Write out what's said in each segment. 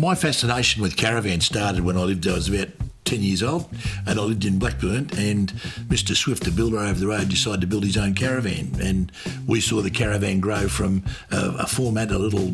My fascination with Caravan started when I was about 10 years old, and I lived in Blackburn, and Mr Swift, the builder over the road, decided to build his own caravan, and we saw the Caravan grow from a format, a little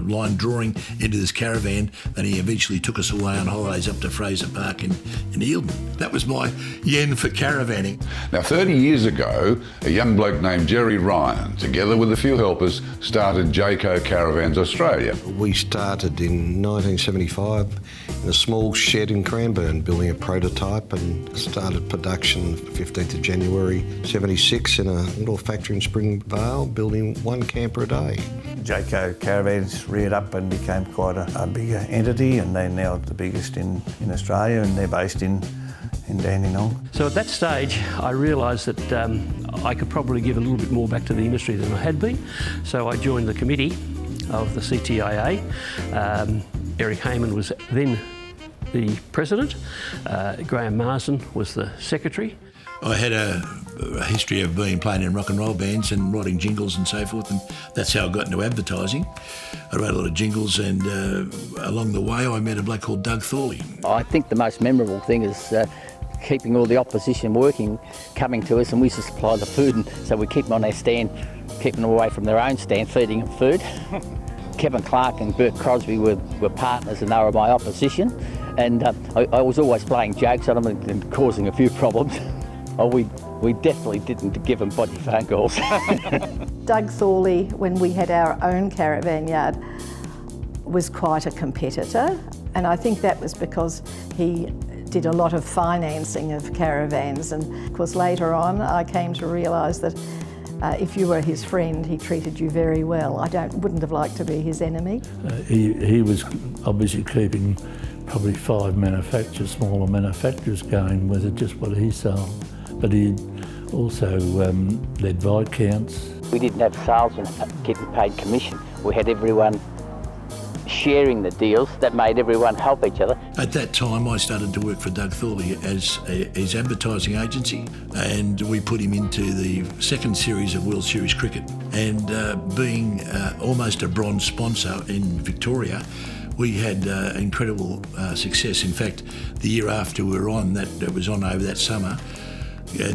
line drawing, into this Caravan, and he eventually took us away on holidays up to Fraser Park in Eildon. That was my yen for caravanning. Now 30 years ago, a young bloke named Gerry Ryan, together with a few helpers, started Jayco Caravans Australia. We started in 1975 in a small shed in Cranbourne, building a prototype, and started production 15th of January 76 in a little factory in Springvale, building one camper a day. Jayco Caravans reared up and became quite a bigger entity, and they're now the biggest in Australia, and they're based in Dandenong. So at that stage I realised that I could probably give a little bit more back to the industry than I had been, so I joined the committee of the CTIA. Eric Hayman was then the president, Graham Marsden was the secretary. I had a history of playing in rock and roll bands and writing jingles and so forth, and that's how I got into advertising. I wrote a lot of jingles, and along the way I met a bloke called Doug Thorley. I think the most memorable thing is keeping all the opposition working, coming to us, and we used to supply the food, and so we keep them on their stand, keeping them away from their own stand, feeding them food. Kevin Clark and Bert Crosby were partners, and they were my opposition. And I was always playing jokes on them and causing a few problems. Oh, we definitely didn't give them body phone calls. Doug Thorley, when we had our own caravan yard, was quite a competitor, and I think that was because he did a lot of financing of caravans, and of course later on I came to realise that if you were his friend, he treated you very well. I wouldn't have liked to be his enemy. He was obviously keeping probably 5 smaller manufacturers going with just what he sold. But he also led vote counts. We didn't have salesmen getting paid commission. We had everyone sharing the deals. That made everyone help each other. At that time I started to work for Doug Thorley as his advertising agency, and we put him into the second series of World Series cricket. And being almost a bronze sponsor in Victoria, we had incredible success. In fact, the year after we were on, that was on over that summer,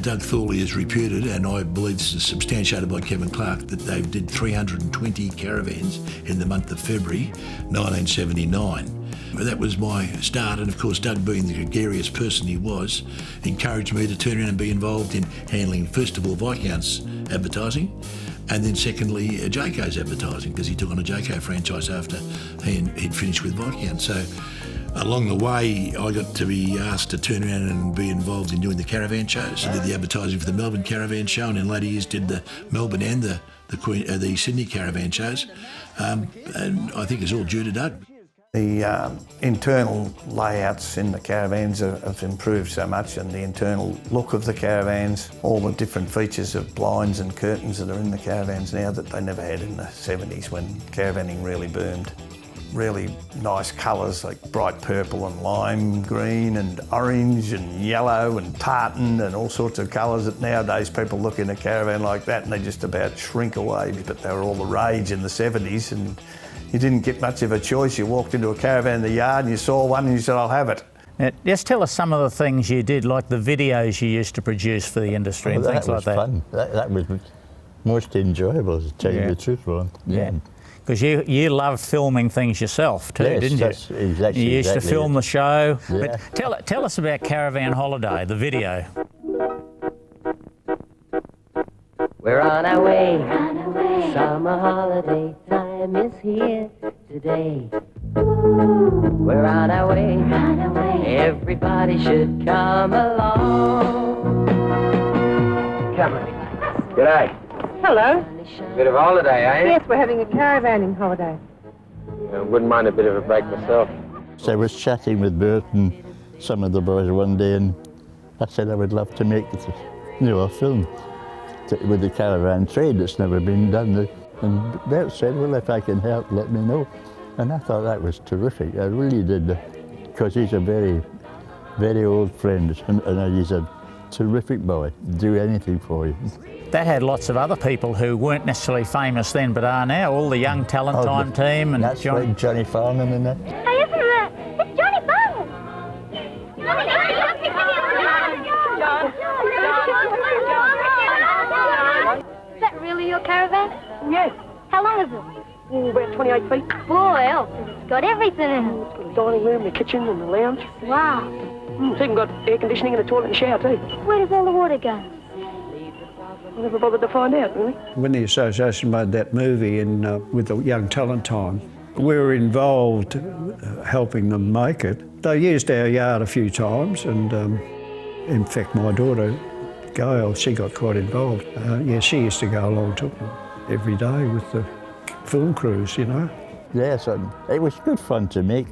Doug Thorley is reputed, and I believe this is substantiated by Kevin Clark, that they did 320 caravans in the month of February 1979. That was my start, and of course Doug, being the gregarious person he was, encouraged me to turn around and be involved in handling, first of all, Viscount's advertising, and then secondly Jayco's advertising, because he took on a Jayco franchise after he'd finished with Viscount. So along the way I got to be asked to turn around and be involved in doing the caravan shows. I did the advertising for the Melbourne Caravan Show, and in later years did the Melbourne and the Sydney Caravan shows, and I think it's all due to Doug. The internal layouts in the caravans have improved so much, and the internal look of the caravans, all the different features of blinds and curtains that are in the caravans now that they never had in the 70s when caravanning really boomed. Really nice colours like bright purple and lime green and orange and yellow and tartan and all sorts of colours that nowadays people look in a caravan like that and they just about shrink away, but they were all the rage in the 70s, and you didn't get much of a choice. You walked into a caravan in the yard and you saw one and you said, I'll have it. Now, just tell us some of the things you did, like the videos you used to produce for the industry and things like that. Fun. That was most enjoyable, to tell you the truth, Ron. Yeah. Because you love filming things yourself too, yes, didn't you? That's exactly, you used to film the show. Yeah. But tell us about Caravan Holiday, the video. We're on our way. Summer holiday time is here today. We're on our way. Everybody should come along. Come on. G'day. Hello. Bit of a holiday, eh? Yes, we're having a caravanning holiday. Wouldn't mind a bit of a break myself. So I was chatting with Bert and some of the boys one day, and I said I would love to make a film with the caravan trade that's never been done. And Bert said, well, if I can help, let me know. And I thought that was terrific. I really did, because he's a very, very old friend, and he's a terrific boy. Do anything for you. That had lots of other people who weren't necessarily famous then but are now, all the young Talent Time team. And that's right, Johnny Farnham and that. Hey, isn't got everything in it. It's got a dining room, a kitchen and a lounge. Wow. It's even got air conditioning and a toilet and shower too. Where does all the water go? I never bothered to find out, really. When the association made that movie with the Young Talent Time, we were involved helping them make it. They used our yard a few times, and in fact my daughter Gail, she got quite involved. Yeah, she used to go along to them every day with the film crews, you know. Yes, and it was good fun to make.